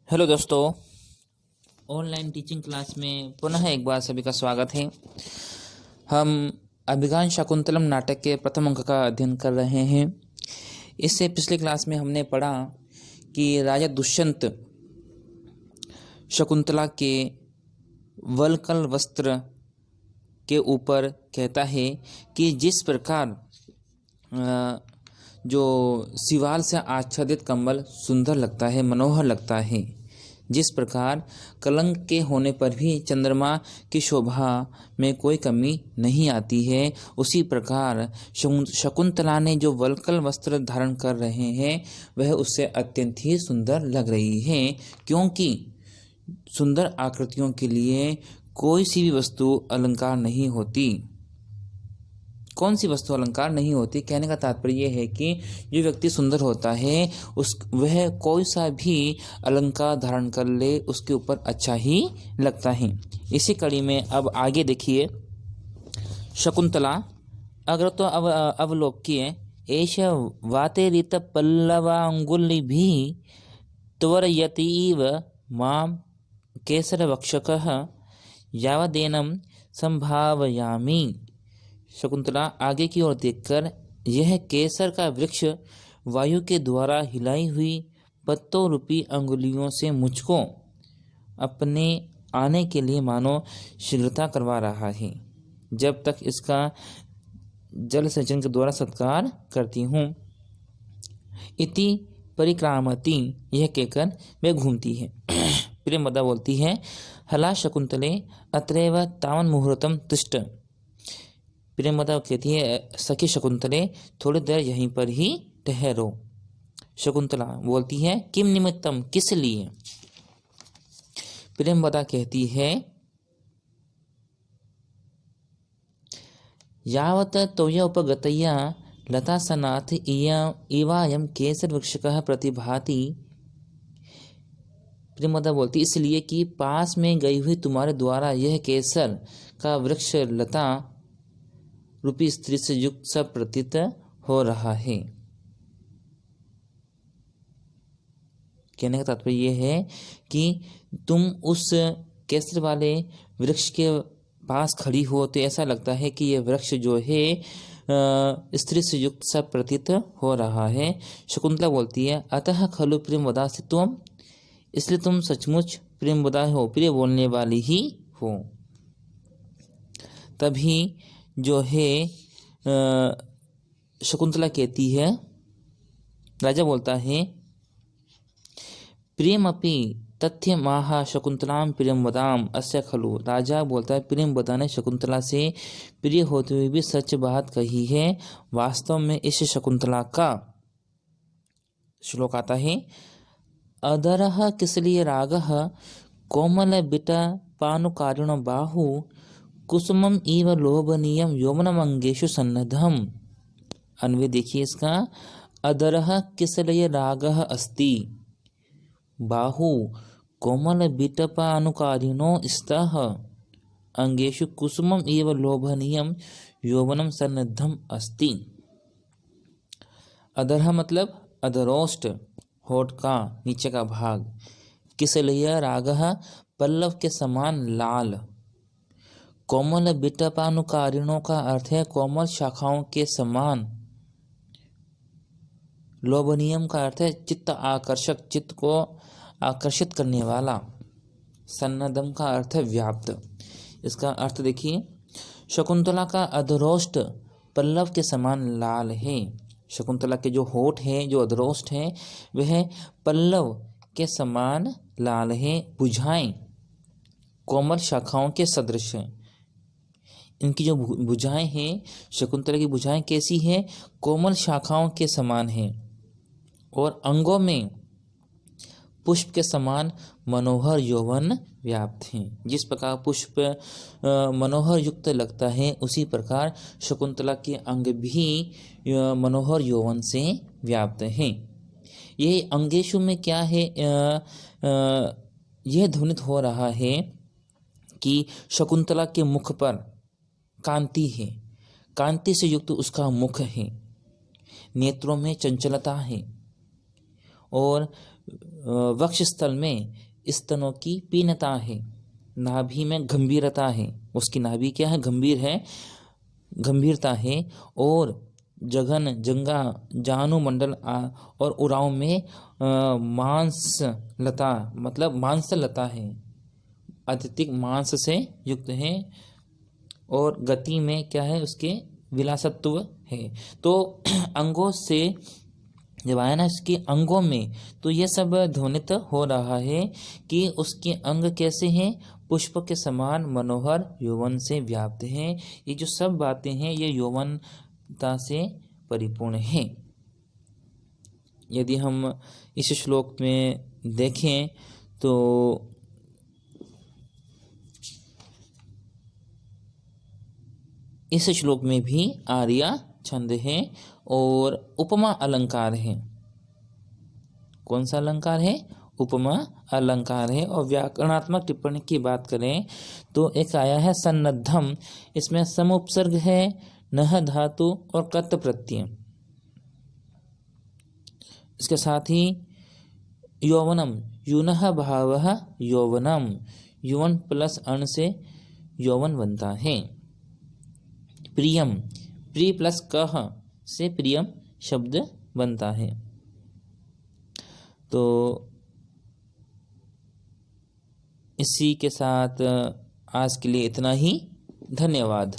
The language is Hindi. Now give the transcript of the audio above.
हेलो दोस्तों, ऑनलाइन टीचिंग क्लास में पुनः एक बार सभी का स्वागत है। हम अभिज्ञान शाकुंतलम नाटक के प्रथम अंक का अध्ययन कर रहे हैं। इससे पिछले क्लास में हमने पढ़ा कि राजा दुष्यंत शकुंतला के वलकल वस्त्र के ऊपर कहता है कि जिस प्रकार जो सिवाल से आच्छादित कंबल सुंदर लगता है, मनोहर लगता है, जिस प्रकार कलंक के होने पर भी चंद्रमा की शोभा में कोई कमी नहीं आती है, उसी प्रकार शकुंतला ने जो वलकल वस्त्र धारण कर रहे हैं वह उससे अत्यंत ही सुंदर लग रही है, क्योंकि सुंदर आकृतियों के लिए कोई सी भी वस्तु अलंकार नहीं होती। कौन सी वस्तु अलंकार नहीं होती? कहने का तात्पर्य यह है कि जो व्यक्ति सुंदर होता है वह कोई सा भी अलंकार धारण कर ले उसके ऊपर अच्छा ही लगता है। इसी कड़ी में अब आगे देखिए, शकुंतला अगर तो अवलोक्य एष वातेरित पल्लवांगुलिभिः त्वरयतीव मां केसरवक्षकः यावदेनं संभावयामि। शकुंतला आगे की ओर देखकर, यह केसर का वृक्ष वायु के द्वारा हिलाई हुई पत्तों रूपी अंगुलियों से मुझको अपने आने के लिए मानो शीघ्रता करवा रहा है, जब तक इसका जल सेचन के द्वारा सत्कार करती हूँ। इति परिक्रामति, यह कहकर वह घूमती है। प्रेमवदा बोलती है, हला शकुंतले अत्रैव तावन मुहूर्तम तिष्ठ। प्रेमवदा कहती है, सखी शकुंतले थोड़ी देर यहीं पर ही ठहरो। शकुंतला बोलती है, किम निमित्तम, किस लिए? प्रेमवदा कहती है, यावत तोय उपगतया लतासनाथ इवायम केसर वृक्षकः प्रतिभाति। प्रेमवदा बोलती इसलिए कि पास में गई हुई तुम्हारे द्वारा यह केसर का वृक्ष लता रूपी स्त्री से युक्त सा प्रतीत हो रहा है। कहने का तात्पर्य यह है कि तुम उस केसर वाले वृक्ष के पास खड़ी हो तो ऐसा लगता है कि यह वृक्ष जो है स्त्री से युक्त सा प्रतीत हो रहा है। शकुंतला बोलती है, अतः खलु प्रेमवदा से तुम, इसलिए तुम सचमुच प्रेमवदा हो, प्रिय बोलने वाली ही हो। तभी जो है शकुंतला कहती है, राजा बोलता है, प्रेमपि तथ्यमाह शकुंतलाम प्रेमवदाम अस्य खलु। राजा बोलता है, प्रेमवदा ने शकुंतला से प्रिय होते हुए भी सच बात कही है। वास्तव में इस शकुंतला का श्लोक आता है, अदरः किसलिए रागः कोमल बिट पानुकारिण बाहु कुसुमम इव लोभनीयम यौवनमंगेषु सन्नद्धम। अन्वय देखिए इसका, अदरः किसलिए रागः अस्ति बाहु कोमल बिटपानुकारिणो स्तः अंगेषु कुसुमम इव लोभनीयम यौवनम सन्नद्धम अस्ति। अदरः मतलब अधरोष्ट, होठ का नीचे का भाग। किसलिए रागः पल्लव के समान लाल। कोमल बिटपानुकारिणों का अर्थ है कोमल शाखाओं के समान। लोभनीयम का अर्थ है चित्त आकर्षक, चित्त को आकर्षित करने वाला। सन्नद्धम का अर्थ है व्याप्त। इसका अर्थ देखिए, शकुंतला का अधरोष्ट पल्लव के समान लाल है। शकुंतला के जो होठ हैं, जो अधरोष्ट हैं, वह पल्लव के समान लाल है। भुजाएं कोमल शाखाओं के सदृश हैं। इनकी जो भुजाएं हैं, शकुंतला की भुजाएं कैसी हैं? कोमल शाखाओं के समान हैं। और अंगों में पुष्प के समान मनोहर यौवन व्याप्त हैं। जिस प्रकार पुष्प मनोहर युक्त लगता है, उसी प्रकार शकुंतला के अंग भी मनोहर यौवन से व्याप्त हैं। यह अंगेशु में क्या है? यह ध्वनित हो रहा है कि शकुंतला के मुख पर कांति है, कांति से युक्त उसका मुख है, नेत्रों में चंचलता है और वक्षस्थल में स्तनों की पीनता है, नाभि में गंभीरता है, उसकी नाभि क्या है, गंभीर है, गंभीरता है, और जघन, जंगा, जानुमंडल और उराव में मांसलता, मतलब मांसलता है, अत्यधिक मांस से युक्त है, और गति में क्या है, उसके विलासत्व है। तो अंगों से जब आया ना इसके अंगों में, तो यह सब ध्वनित हो रहा है कि उसके अंग कैसे हैं, पुष्प के समान मनोहर यौवन से व्याप्त हैं। ये जो सब बातें हैं ये यौवनता से परिपूर्ण हैं। यदि हम इस श्लोक में देखें तो इस श्लोक में भी आर्या छंद है और उपमा अलंकार है। कौन सा अलंकार है, उपमा अलंकार है। और व्याकरणात्मक टिप्पणी की बात करें तो एक आया है सन्नद्धम, इसमें समुपसर्ग है, नह धातु और कत प्रत्यय। इसके साथ ही यौवनम, यूनः भावः यौवनम, युवन प्लस अण से यौवन बनता है। प्रियम, प्रिय प्लस कह से प्रियम शब्द बनता है। तो इसी के साथ आज के लिए इतना ही। धन्यवाद।